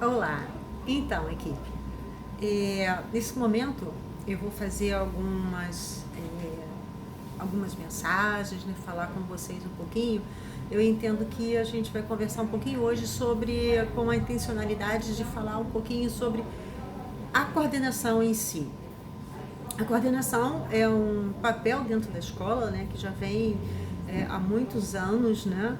Olá, então equipe, nesse momento eu vou fazer algumas mensagens, né, falar com vocês um pouquinho. Eu entendo que a gente vai conversar um pouquinho hoje com a intencionalidade de falar um pouquinho sobre a coordenação em si. A coordenação é um papel dentro da escola, né, que já vem há muitos anos, né,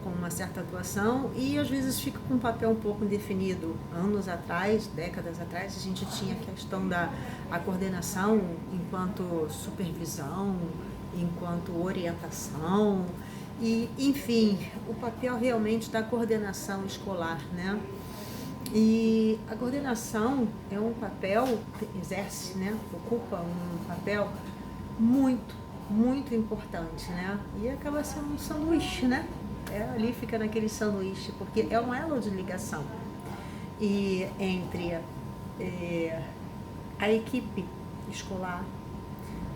com uma certa atuação, e às vezes fica com um papel um pouco indefinido. Anos atrás, décadas atrás, a gente tinha a questão da coordenação enquanto supervisão, enquanto orientação, e enfim, o papel realmente da coordenação escolar, né? E a coordenação é um papel, exerce, né, ocupa um papel muito, muito importante, né? E acaba sendo um sanduíche, né? Ali fica naquele sanduíche, porque é um elo de ligação e entre a equipe escolar,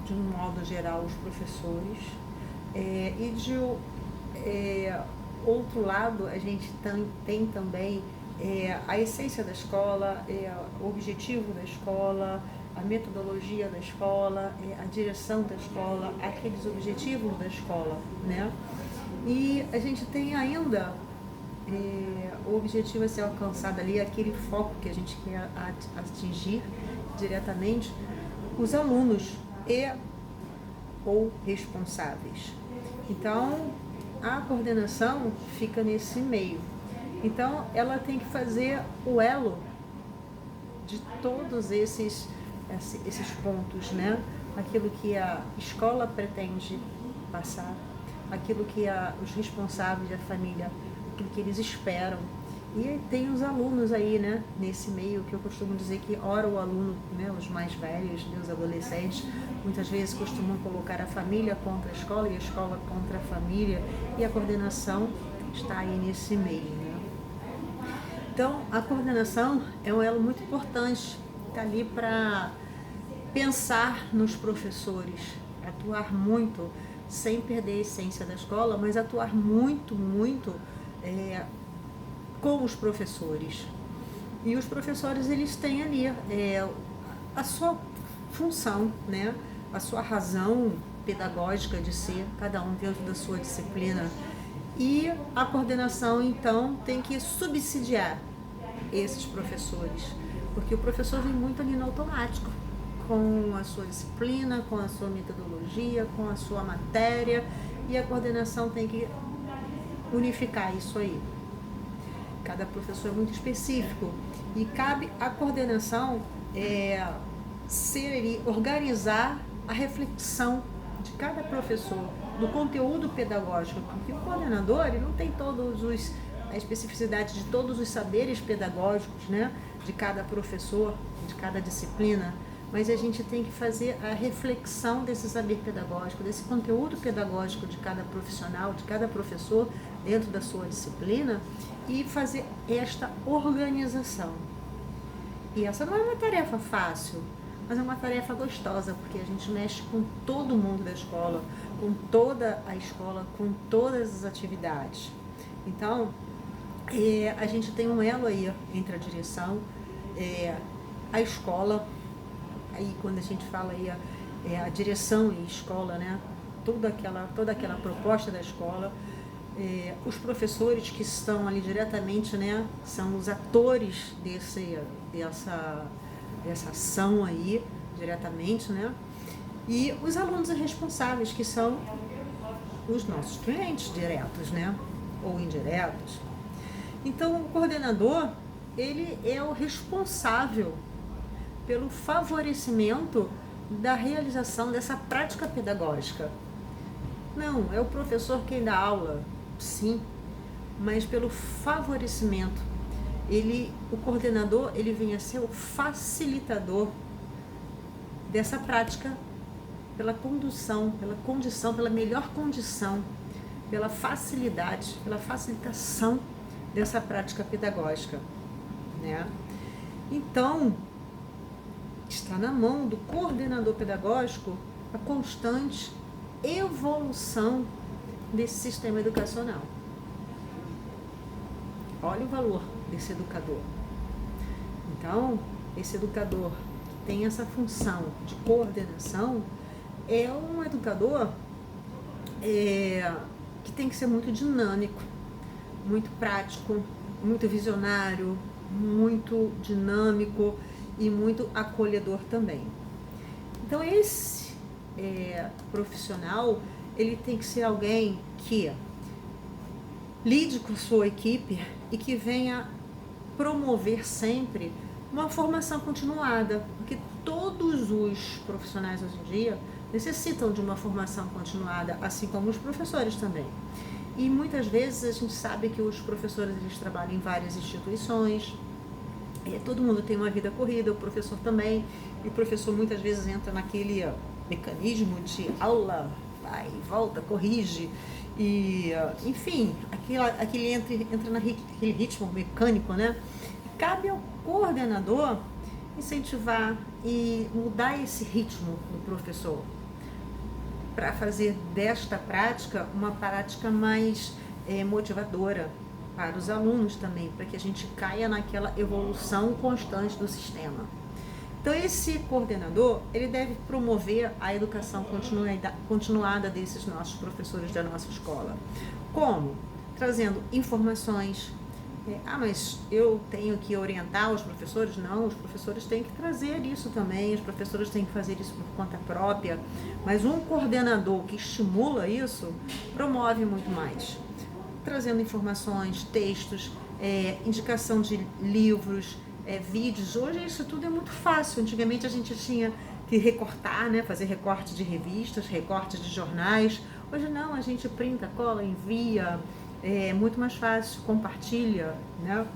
de um modo geral, os professores, e de outro lado, a gente tem também a essência da escola, o objetivo da escola, a metodologia da escola, a direção da escola, aqueles objetivos da escola, né? E a gente tem ainda o objetivo a ser alcançado ali, aquele foco que a gente quer atingir diretamente, os alunos ou responsáveis. Então, a coordenação fica nesse meio. Então, ela tem que fazer o elo de todos esses pontos, né? Aquilo que a escola pretende passar, aquilo que os responsáveis da família, aquilo que eles esperam. E tem os alunos aí, né? Nesse meio, que eu costumo dizer que, ora, o aluno, né, os mais velhos, os adolescentes, muitas vezes costumam colocar a família contra a escola e a escola contra a família, e a coordenação está aí nesse meio, né? Então, a coordenação é um elo muito importante, está ali para pensar nos professores, atuar muito, sem perder a essência da escola, mas atuar muito, muito com os professores. E os professores, eles têm ali a sua função, né? A sua razão pedagógica de ser, cada um dentro da sua disciplina. E a coordenação, então, tem que subsidiar esses professores, porque o professor vem muito ali no automático, com a sua disciplina, com a sua metodologia, com a sua matéria, e a coordenação tem que unificar isso aí. Cada professor é muito específico e cabe à coordenação organizar a reflexão de cada professor, do conteúdo pedagógico, porque o coordenador, ele não tem a especificidade de todos os saberes pedagógicos, né, de cada professor, de cada disciplina, mas a gente tem que fazer a reflexão desse saber pedagógico, desse conteúdo pedagógico de cada profissional, de cada professor dentro da sua disciplina, e fazer esta organização. E essa não é uma tarefa fácil, mas é uma tarefa gostosa, porque a gente mexe com todo mundo da escola, com toda a escola, com todas as atividades. Então, a gente tem um elo aí entre a direção, a escola. Aí, quando a gente fala aí a direção e escola, né? Toda aquela proposta da escola, os professores que estão ali diretamente, né? São os atores dessa ação aí, diretamente, né? E os alunos responsáveis, que são os nossos clientes diretos, né? Ou indiretos. Então, o coordenador, ele é o responsável pelo favorecimento da realização dessa prática pedagógica. Não, é o professor quem dá aula, sim, mas pelo favorecimento. O coordenador, ele vem a ser o facilitador dessa prática, pela condução, pela condição, pela melhor condição, pela facilidade, pela facilitação dessa prática pedagógica, né? Então, está na mão do coordenador pedagógico a constante evolução desse sistema educacional. Olha o valor desse educador. Então, esse educador que tem essa função de coordenação é um educador que tem que ser muito dinâmico, muito prático, muito visionário, muito dinâmico e muito acolhedor também. Então esse profissional, ele tem que ser alguém que lide com a sua equipe e que venha promover sempre uma formação continuada, porque todos os profissionais hoje em dia necessitam de uma formação continuada, assim como os professores também. E muitas vezes a gente sabe que os professores, eles trabalham em várias instituições, todo mundo tem uma vida corrida, o professor também, e o professor muitas vezes entra naquele mecanismo de aula, vai e volta, corrige, e enfim, aquele entra naquele ritmo mecânico, né? Cabe ao coordenador incentivar e mudar esse ritmo do professor, para fazer desta prática uma prática mais motivadora para os alunos também, para que a gente caia naquela evolução constante do sistema. Então esse coordenador, ele deve promover a educação continuada desses nossos professores da nossa escola. Como? Trazendo informações. Mas eu tenho que orientar os professores? Não, os professores têm que trazer isso também, os professores têm que fazer isso por conta própria, mas um coordenador que estimula isso, promove muito mais. Trazendo informações, textos, indicação de livros, vídeos. Hoje isso tudo é muito fácil. Antigamente a gente tinha que recortar, né? Fazer recorte de revistas, recorte de jornais. Hoje não, a gente printa, cola, envia, é muito mais fácil, compartilha, né?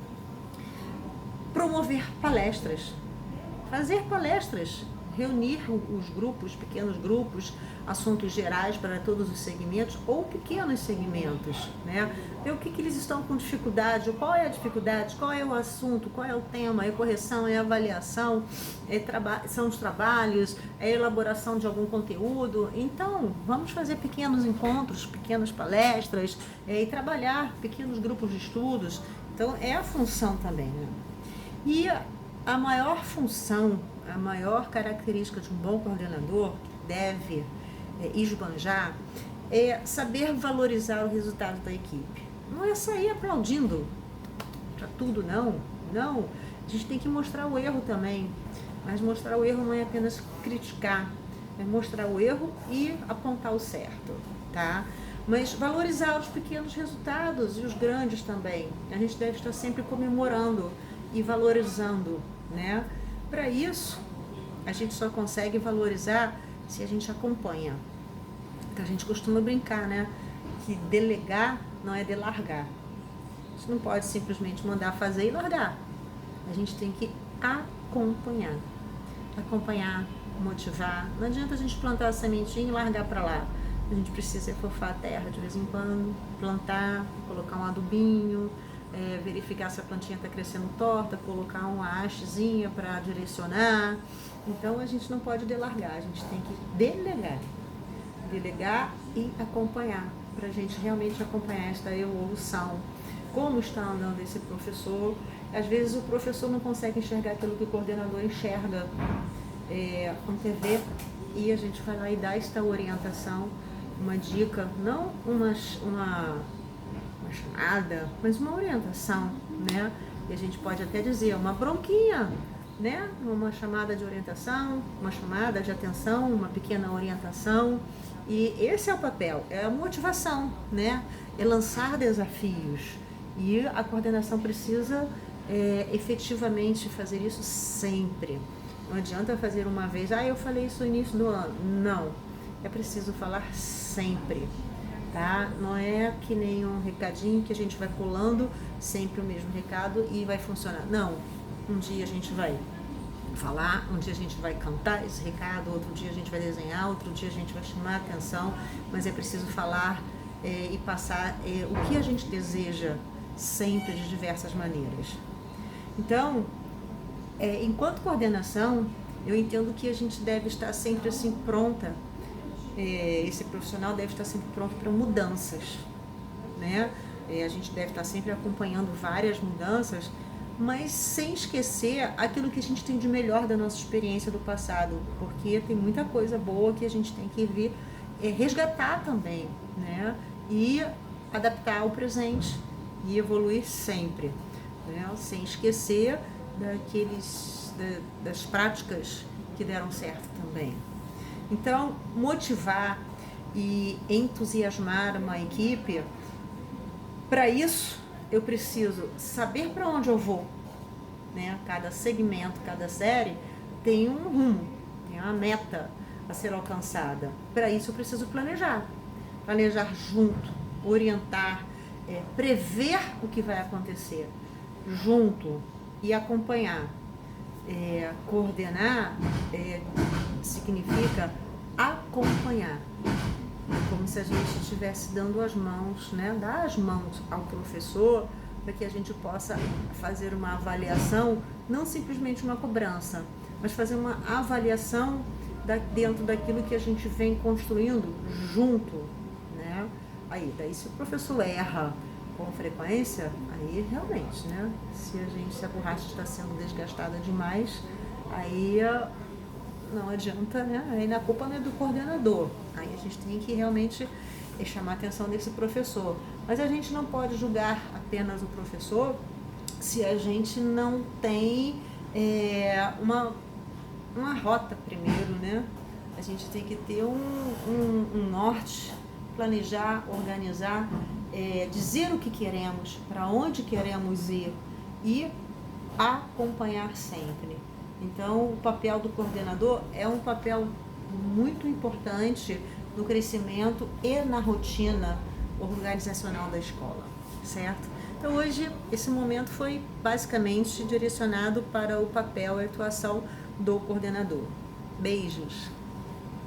Promover palestras, fazer palestras, reunir os grupos, pequenos grupos, assuntos gerais para todos os segmentos ou pequenos segmentos, né? Ver o que eles estão com dificuldade, qual é a dificuldade, qual é o assunto, qual é o tema, é correção, é avaliação, são os trabalhos, é elaboração de algum conteúdo. Então, vamos fazer pequenos encontros, pequenas palestras e trabalhar pequenos grupos de estudos. Então, é a função também, né? E a maior função, a maior característica de um bom coordenador, que deve esbanjar, é saber valorizar o resultado da equipe. Não é sair aplaudindo para tudo, não. Não, a gente tem que mostrar o erro também. Mas mostrar o erro não é apenas criticar, é mostrar o erro e apontar o certo, tá? Mas valorizar os pequenos resultados e os grandes também. A gente deve estar sempre comemorando e valorizando, né? Para isso, a gente só consegue valorizar se a gente acompanha. Então a gente costuma brincar, né? Que delegar não é delargar. A gente não pode simplesmente mandar fazer e largar. A gente tem que acompanhar. Acompanhar, motivar. Não adianta a gente plantar a sementinha e largar para lá. A gente precisa efofar a terra de vez em quando, plantar, colocar um adubinho, verificar se a plantinha está crescendo torta, colocar uma hastezinha para direcionar. Então a gente não pode delargar, a gente tem que delegar e acompanhar, para a gente realmente acompanhar esta evolução. Como está andando esse professor? Às vezes o professor não consegue enxergar aquilo que o coordenador enxerga, antever, e a gente vai lá e dá esta orientação, uma dica, não uma chamada, mas uma orientação, né? E a gente pode até dizer uma bronquinha, né? Uma chamada de orientação, uma chamada de atenção, uma pequena orientação. E esse é o papel, é a motivação, né? É lançar desafios. E a coordenação precisa efetivamente fazer isso sempre. Não adianta fazer uma vez, eu falei isso no início do ano. Não, é preciso falar sempre. Tá? Não é que nem um recadinho que a gente vai colando sempre o mesmo recado e vai funcionar. Não, um dia a gente vai falar, um dia a gente vai cantar esse recado, outro dia a gente vai desenhar, outro dia a gente vai chamar a atenção, mas é preciso falar e passar o que a gente deseja sempre de diversas maneiras. Então, enquanto coordenação, eu entendo que a gente deve estar sempre assim pronta. Esse profissional deve estar sempre pronto para mudanças, né? A gente deve estar sempre acompanhando várias mudanças mas sem esquecer aquilo que a gente tem de melhor da nossa experiência do passado, porque tem muita coisa boa que a gente tem que vir resgatar também, né? E adaptar ao presente e evoluir sempre, né? Sem esquecer das práticas que deram certo também. Então, motivar e entusiasmar uma equipe, para isso eu preciso saber para onde eu vou, né? Cada segmento, cada série tem um rumo, tem uma meta a ser alcançada. Para isso eu preciso planejar junto, orientar, prever o que vai acontecer junto e acompanhar. Coordenar significa acompanhar, como se a gente estivesse dando as mãos, né? Dar as mãos ao professor para que a gente possa fazer uma avaliação, não simplesmente uma cobrança, mas fazer uma avaliação dentro daquilo que a gente vem construindo junto, né? Daí se o professor erra com frequência, aí realmente, né? Se a borracha está sendo desgastada demais, aí não adianta, né? Aí a culpa não é do coordenador. Aí a gente tem que realmente chamar a atenção desse professor. Mas a gente não pode julgar apenas o professor se a gente não tem uma rota primeiro, né? A gente tem que ter um norte, planejar, organizar, dizer o que queremos, para onde queremos ir e acompanhar sempre. Então, o papel do coordenador é um papel muito importante no crescimento e na rotina organizacional da escola, certo? Então, hoje, esse momento foi basicamente direcionado para o papel e atuação do coordenador. Beijos!